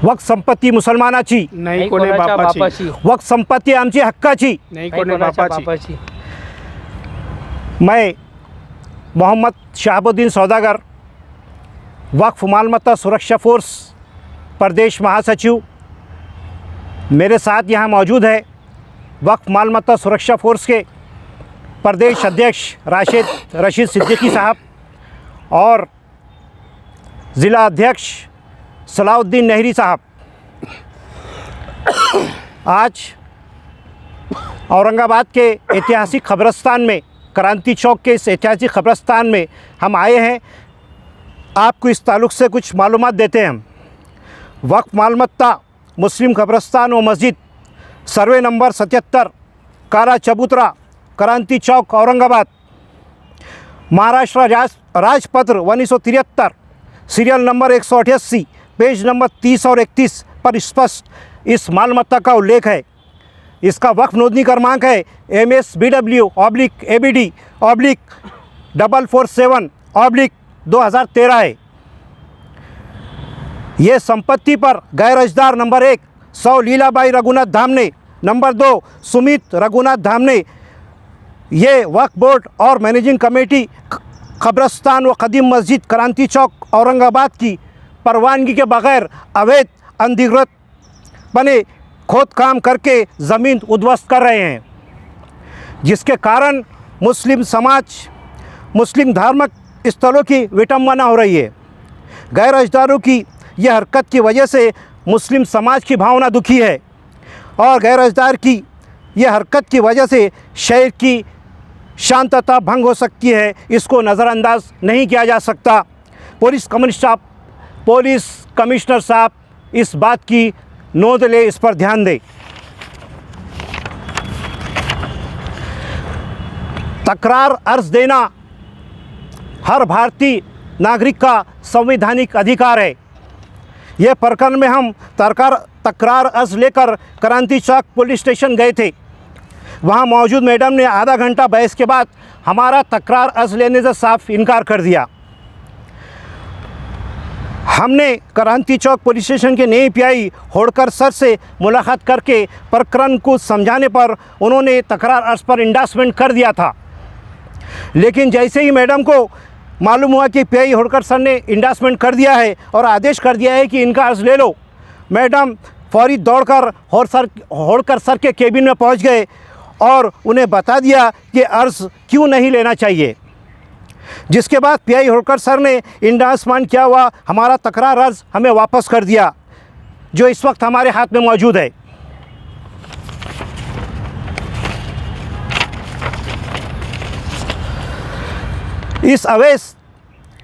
वक्फ संपत्ती मुसलमानाची नाही कोणी बापाची, वक्फ संपत्ती आमची हक्काची नाही कोणी बापाची। मैं मोहम्मद शहाबुद्दीन सौदागर, वक्फ मालमत्ता सुरक्षा फोर्स प्रदेश महासचिव, मेरे साथ यहाँ मौजूद है वक्फ मालमत्ता सुरक्षा फोर्स के प्रदेश अध्यक्ष रशीद सिद्दीकी साहब और ज़िला अध्यक्ष सलाउद्दीन नहरी साहब। आज औरंगाबाद के ऐतिहासिक कब्रिस्तान में, क्रांति चौक के इस ऐतिहासिक कब्रिस्तान में हम आए हैं। आपको इस ताल्लुक़ से कुछ मालूमात देते हैं हम। वक्फ मालमत्ता मुस्लिम कब्रिस्तान व मस्जिद, सर्वे नंबर 77, काला चबूतरा, क्रांति चौक, औरंगाबाद, महाराष्ट्र राजपत्र 1973, सीरियल नंबर 188, पेज नंबर 30 और 31 पर स्पष्ट इस मालमत्ता का उल्लेख है। इसका वक्फ नोंदनी क्रमांक है MSBW/ABD/447/2013 है। ये संपत्ति पर गैर अर्जदार नंबर 1 100 लीलाबाई रघुनाथ धामने, नंबर 2 सुमित रघुनाथ धामने, ये वक्फ बोर्ड और मैनेजिंग कमेटी कब्रिस्तान व कदीम मस्जिद क्रांति चौक औरंगाबाद की परवानगी के बगैर अवैध अनधिकृत बने खोद काम करके ज़मीन उद्ध्वस्त कर रहे हैं, जिसके कारण मुस्लिम समाज, मुस्लिम धार्मिक स्थलों की विटंबना हो रही है। गैर अर्जदारों की यह हरकत की वजह से मुस्लिम समाज की भावना दुखी है और गैर अर्जदार की यह हरकत की वजह से शहर की शांतता भंग हो सकती है। इसको नज़रअंदाज नहीं किया जा सकता। पुलिस कमिश्नर साहब इस बात की नोंद ले, इस पर ध्यान दें। तकरार अर्ज देना हर भारतीय नागरिक का संवैधानिक अधिकार है। यह प्रकरण में हम तकरार अर्ज लेकर क्रांति चौक पुलिस स्टेशन गए थे। वहाँ मौजूद मैडम ने आधा घंटा बहस के बाद हमारा तकरार अर्ज लेने से साफ इनकार कर दिया। हमने क्रांति चौक पुलिस स्टेशन के नए पीआई होड़कर सर से मुलाकात करके प्रकरण को समझाने पर उन्होंने तकरार अर्ज पर इंडोर्समेंट कर दिया था। लेकिन जैसे ही मैडम को मालूम हुआ कि पीआई होड़कर सर ने इंडोर्समेंट कर दिया है और आदेश कर दिया है कि इनका अर्ज ले लो, मैडम फौरी दौड़कर होड़कर सर के केबिन में पहुंच गए और उन्हें बता दिया कि अर्ज क्यों नहीं लेना चाहिए। जिसके बाद पीआई होड़कर सर ने इंडोर्समेंट किया हुआ हमारा तकरार अर्ज हमें वापस कर दिया, जो इस वक्त हमारे हाथ में मौजूद है।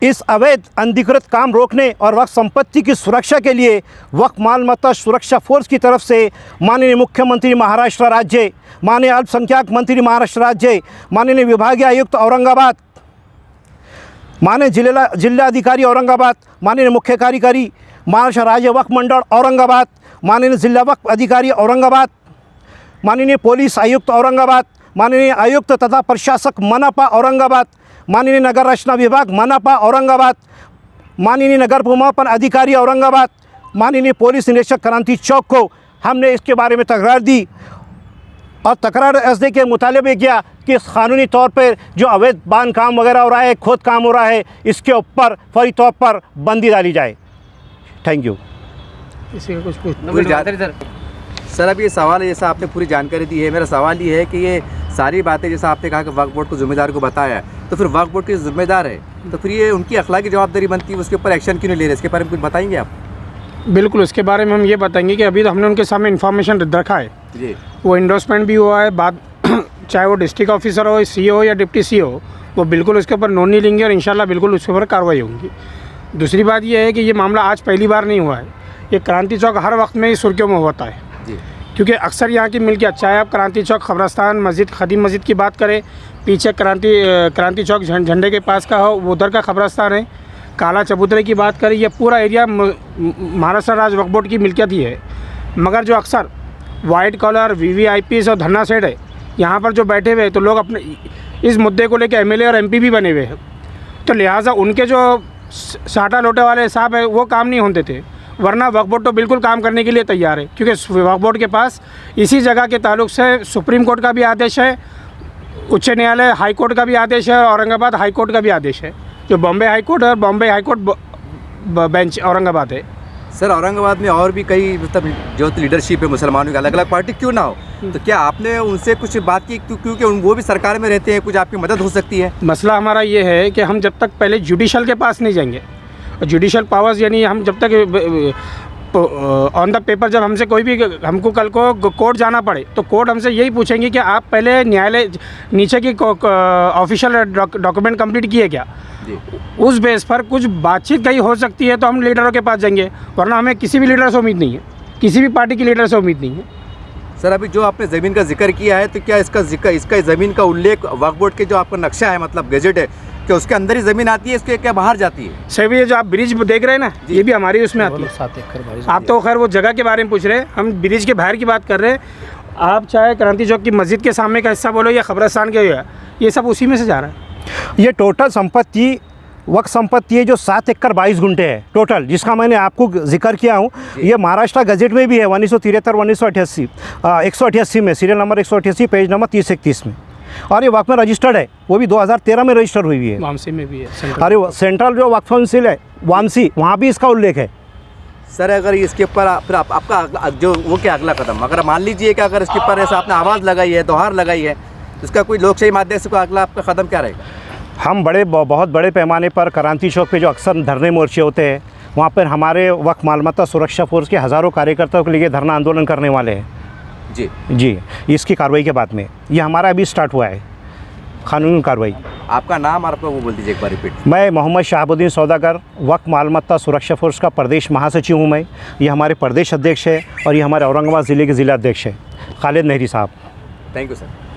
इस अवैध अनधिकृत काम रोकने और वक्फ संपत्ति की सुरक्षा के लिए वक्फ मालमत्ता सुरक्षा फोर्स की तरफ से माननीय मुख्यमंत्री महाराष्ट्र राज्य, माननीय अल्पसंख्यक मंत्री महाराष्ट्र राज्य, माननीय विभागीय आयुक्त औरंगाबाद, माननीय जिल्हाधिकारी औरंगाबाद, माननीय मुख्य कार्यकारी महाराष्ट्र राज्य वक्फ मंडळ औरंगाबाद, माननीय जिल्हा वक्फ अधिकारी औरंगाबाद, माननीय पुलिस आयुक्त औरंगाबाद, माननीय आयुक्त तथा प्रशासक मनपा औरंगाबाद, माननीय नगर रचना विभाग मनपा औरंगाबाद, माननीय नगर भूमापन अधिकारी औरंगाबाद, माननीय पुलिस निरीक्षक क्रांति चौक को हमने इसके बारे में तकरार दी और तकरार अर्ज के मुतालबे किया कि कानूनी तौर पर जो अवैध बांध काम वगैरह हो रहा है, खोद काम हो रहा है, इसके ऊपर फौरी तौर पर बंदी डाली जाए। Thank you. इसी का कुछ सर, अब ये सवाल है, जैसा आपने पूरी जानकारी दी है, मेरा सवाल ये है कि ये सारी बातें जैसा आपने कहा कि वक्फ बोर्ड को जिम्मेदार को बताया, तो फिर वक्फ बोर्ड के जिम्मेदार है, तो फिर ये उनकी अखलाकी जवाबदारी बनती है, उसके ऊपर एक्शन क्यों नहीं ले रहे? इसके बारे में कुछ बताएंगे आप? बिल्कुल, इसके बारे में हम ये बताएंगे कि अभी तो हमने उनके सामने इन्फॉर्मेशन रखा है जी, वो इंडोर्समेंट भी हुआ है। बात चाहे वो डिस्ट्रिक्ट ऑफिसर हो, सीओ या डिप्टी सीओ, वो बिल्कुल उसके ऊपर नोंदनी लेंगे और इंशाल्लाह बिल्कुल उसके ऊपर कार्रवाई होगी। दूसरी बात ये है कि ये मामला आज पहली बार नहीं हुआ है, ये क्रांति चौक हर वक्त में ही सुर्खियों में होता है जी, क्योंकि अक्सर यहाँ की मिल्कियत, चाहे आप क्रांति चौक कब्रिस्तान मस्जिद खदीम मस्जिद की बात करें, पीछे क्रांति चौक झंडे के पास का हो वो उधर का कब्रिस्तान है, काला चबूतरे की बात करें, ये पूरा एरिया महाराष्ट्र राज्य वक्फ बोर्ड की मिल्कियत ही है। मगर जो अक्सर वाइट कॉलर VVIPs और धन्ना सेठ है यहाँ पर जो बैठे हुए हैं, तो लोग अपने इस मुद्दे को लेकर MLA और MP भी बने हुए हैं, तो लिहाजा उनके जो साटा लोटे वाले साहब है वो काम नहीं होते थे, वरना वक्फ बोर्ड तो बिल्कुल काम करने के लिए तैयार है, क्योंकि वक्फ बोर्ड के पास इसी जगह के ताल्लुक से सुप्रीम कोर्ट का भी आदेश है, उच्च न्यायालय हाई कोर्ट का भी आदेश है और औरंगाबाद हाई कोर्ट का भी आदेश है, जो बॉम्बे हाई कोर्ट है और Bombay high court bench Aurangabad है। सर औरंगाबाद में और भी कई मतलब जो लीडरशिप है मुसलमानों की अलग अलग पार्टी क्यों ना हो, तो क्या आपने उनसे कुछ बात की, क्योंकि वो भी सरकार में रहते हैं, कुछ आपकी मदद हो सकती है? मसला हमारा ये है कि हम जब तक पहले जुडिशल के पास नहीं जाएंगे, जुडिशल पावर्स यानी हम जब तक ऑन द पेपर जब हमसे कोई भी हमको कल को कोर्ट जाना पड़े तो कोर्ट हमसे यही पूछेंगे कि आप पहले न्यायालय नीचे की ऑफिशियल डॉक्यूमेंट कंप्लीट किए क्या, उस बेस पर कुछ बातचीत कहीं हो सकती है तो हम लीडरों के पास जाएंगे, वरना हमें किसी भी लीडर से उम्मीद नहीं है, किसी भी पार्टी की लीडर से उम्मीद नहीं है। सर अभी जो आपने ज़मीन का जिक्र किया है, तो क्या इसका ज़मीन का उल्लेख वक्फ बोर्ड के जो आपका नक्शा है मतलब गैजेट है, क्या उसके अंदर ही ज़मीन आती है, इसके क्या बाहर जाती है? सर ये जो आप ब्रिज देख रहे हैं ना, ये भी हमारी उसमें आती है। आप तो खैर वो जगह के बारे में पूछ रहे हैं, हम ब्रिज के बाहर की बात कर रहे हैं। आप चाहे क्रांति चौक की मस्जिद के सामने का हिस्सा बोलो या खबरस्तान के, ये सब उसी में से जा रहा है। ये टोटल संपत्ति वक्त संपत्ति है जो 7 एकड़ 22 गुंठे है टोटल, जिसका मैंने आपको जिक्र किया हूँ। ये महाराष्ट्र गजेट में भी है 1973 188 में, सीरियल नंबर 188 पेज नंबर 3031 में, और ये वक्त में रजिस्टर्ड है, वो भी 2013 में रजिस्टर्ड हुई है। वामसी में भी है। अरे सेंट्रल जो वक्फ काउंसिल है वामसी, वहाँ भी इसका उल्लेख है। सर अगर इसके ऊपर फिर आपका जो वो क्या अगला कदम, अगर मान लीजिए कि अगर इसके ऊपर ऐसा आपने आवाज़ लगाई है, दोहार लगाई है, तो इसका कोई लोकशाही माध्यम से कोई अगला आपका कदम क्या रहेगा? हम बहुत बड़े पैमाने पर क्रांति चौक पे जो अक्सर धरने मोर्चे होते हैं, वहाँ पर हमारे वक्फ मालमत्ता सुरक्षा फोर्स के हज़ारों कार्यकर्ताओं के लिए धरना आंदोलन करने वाले हैं। जी, इसकी कार्रवाई के बाद में ये हमारा अभी स्टार्ट हुआ है कानूनी कार्रवाई। आपका नाम और आपका वो बोल दीजिए एक बार रिपीट। मैं मोहम्मद शहाबुद्दीन सौदागर, वक्फ मालमत्ता सुरक्षा फोर्स का प्रदेश महासचिव हूँ मैं। ये हमारे प्रदेश अध्यक्ष है और ये हमारे औरंगाबाद ज़िले के ज़िला अध्यक्ष है खालिद नहरी साहब। Thank you sir.